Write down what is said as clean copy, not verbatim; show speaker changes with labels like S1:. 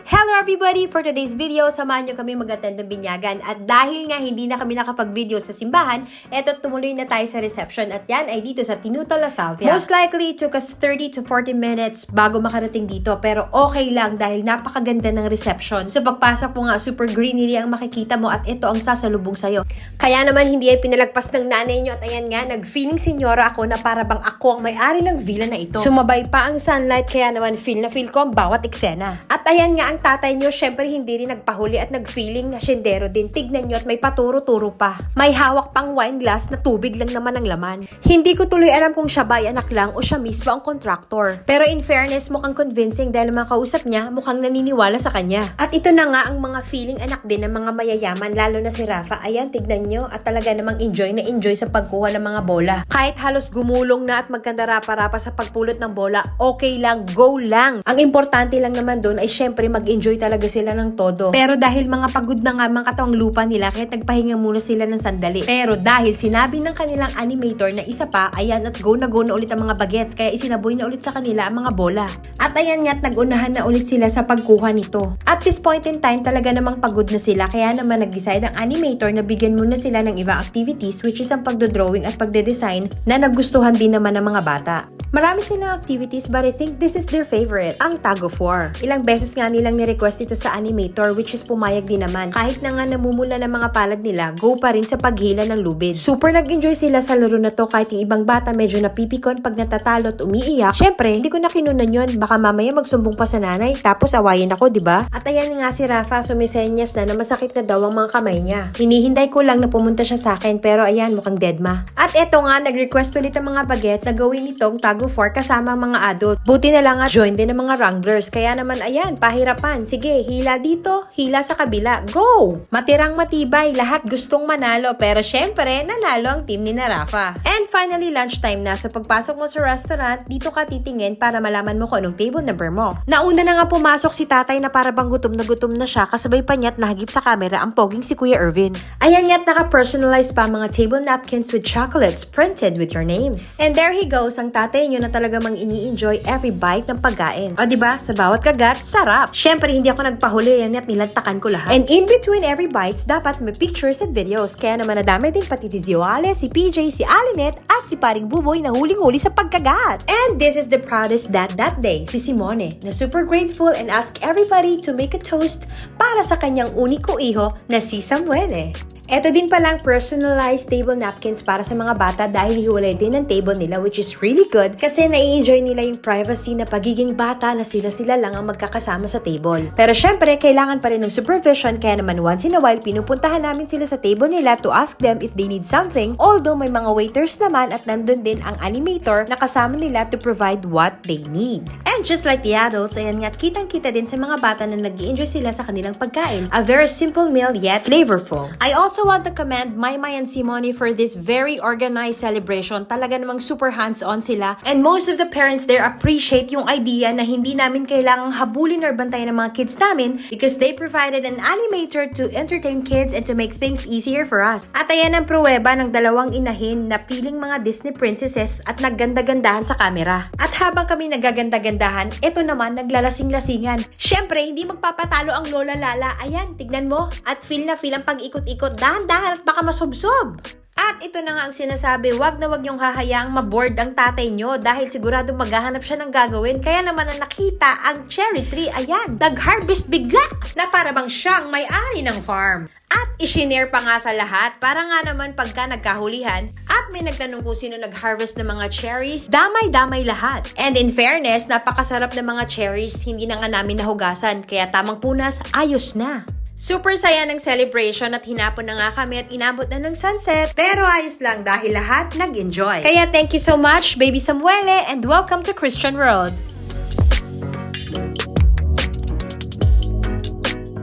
S1: Hello everybody! For today's video, samahan nyo kami mag-attend ng binyagan. At dahil nga hindi na kami nakapag-video sa simbahan, eto tumuloy na tayo sa reception at yan ay dito sa Tenuta La Salvia. Most likely, it took us 30 to 40 minutes bago makarating dito, pero okay lang dahil napakaganda ng reception. So pagpasok mo nga, super greenery ang makikita mo at ito ang sasalubong sa'yo. Kaya naman hindi ay pinalagpas ng nanay nyo at ayan nga, nag-feeling senyora ako na para bang ako ang may-ari ng villa na ito. Sumabay pa ang sunlight kaya naman feel na feel ko ang bawat eksena. At ayan nga, ang tatay nyo, syempre hindi rin nagpahuli at nag-feeling na syendero din. Tignan nyo at may paturo-turo pa. May hawak pang wine glass na tubig lang naman ang laman. Hindi ko tuloy alam kung siya ba ay anak lang o siya mismo ang contractor. Pero in fairness, mukhang convincing dahil mga kausap niya, mukhang naniniwala sa kanya. At ito na nga ang mga feeling anak din ng mga mayayaman, lalo na si Rafa. Ayan, tignan nyo at talaga namang enjoy na enjoy sa pagkuha ng mga bola. Kahit halos gumulong na at magkandarapa-rapa sa pagpulot ng bola, okay lang, go lang. Ang importante lang naman doon ay syempre mag-enjoy talaga sila ng todo. Pero dahil mga pagod na nga mga katawang lupa nila, kaya nagpahinga muna sila ng sandali. Pero dahil sinabi ng kanilang animator na isa pa, ayan at go na ulit ang mga bagets, kaya isinaboy na ulit sa kanila ang mga bola. At ayan nga at nagunahan na ulit sila sa pagkuha nito. At this point in time, talaga namang pagod na sila, kaya naman nag-decide ang animator na bigyan muna sila ng ibang activities, which is ang pagdodrawing at pagdedesign na nagustuhan din naman ng mga bata. Marami silang activities but I think this is their favorite, ang tug of war. Ilang beses nga nilang ni-request ito sa animator which is pumayag din naman. Kahit na nga namumula ng mga palad nila, go pa rin sa paghila ng lubid. Super nag-enjoy sila sa laro na to kahit yung ibang bata medyo napipikon pag natatalo at umiiyak. Syempre, hindi ko na kinunan yun. Baka mamaya magsumbong pa sa nanay tapos awayin ako, diba? At ayan nga si Rafa, sumisenyas na masakit na daw ang mga kamay niya. Hinihinday ko lang na pumunta siya sa akin pero ayan, mukhang deadma. At eto nga, nag-request ulit ang mga bagets na gawin itong tug of war kasama ang mga adult. Buti na lang nga join din ng mga wranglers. Kaya naman ayan, pahirapan. Sige, hila dito, hila sa kabila. Go! Matirang matibay, lahat gustong manalo. Pero syempre, nanalo ang team ni na Rafa. And finally, lunchtime na. So pagpasok mo sa restaurant, dito ka titingin para malaman mo kung anong table number mo. Nauna na nga pumasok si tatay na para bang gutom na siya, kasabay pa niya't nahagip sa camera ang poging si Kuya Irvin. Ayan nga't naka-personalize pa mga table napkins with chocolates printed with your names. And there he goes, ang tatay nyo na talaga mang ini-enjoy every bite ng pagkain. O diba, sa bawat kagat, sarap. Syempre, hindi ako nagpahuli yan at nilantakan ko lahat. And in between every bites, dapat may pictures at videos. Kaya naman nadami din pati si Zioale, si PJ, si Alinet, at si Paring Buboy na huling-huli sa pagkagat. And this is the proudest dad that day, si Simone, na super grateful and ask everybody to make a toast para sa kanyang uniko iho na si Samuele. Ito din palang personalized table napkins para sa mga bata dahil hiwalay din ang table nila which is really good kasi nai-enjoy nila yung privacy na pagiging bata na sila lang ang magkakasama sa table. Pero syempre, kailangan pa rin ng supervision kaya naman once in a while pinupuntahan namin sila sa table nila to ask them if they need something, although may mga waiters naman at nandun din ang animator na kasama nila to provide what they need. And just like the adults, ayan nga't kitang-kita din sa mga bata na nag-i-enjoy sila sa kanilang pagkain. A very simple meal yet flavorful. I also want to commend Maymay and Simone for this very organized celebration. Talaga namang super hands-on sila. And most of the parents there appreciate yung idea na hindi namin kailangang habulin or bantayan ng mga kids namin because they provided an animator to entertain kids and to make things easier for us. At ayan ang pruweba ng dalawang inahin na piling mga Disney princesses at nagganda-gandahan sa camera. At habang kami nagaganda-gandahan, ito naman naglalasing-lasingan. Syempre, hindi magpapatalo ang Lola Lala. Ayan, tignan mo. At feel na feel ang pag-ikot-ikot. Dahan-dahan at baka masubsob. At ito na nga ang sinasabi, wag na wag niyong hahayaang maboard ang tatay nyo dahil sigurado maghahanap siya ng gagawin. Kaya naman na nakita ang cherry tree, ayan, nag-harvest bigla na para bang siyang may-ari ng farm. At isinare pa nga sa lahat para nga naman pagka nagkahulihan at may nagtanong kung sino nag-harvest ng mga cherries, damay-damay lahat. And in fairness, napakasarap ng mga cherries, hindi na nga namin nahugasan kaya tamang punas, ayos na. Super saya ng celebration at hinapon na nga kami at inabot na ng sunset. Pero ayos lang dahil lahat nag-enjoy. Kaya thank you so much, Baby Samuele, and welcome to Christian World.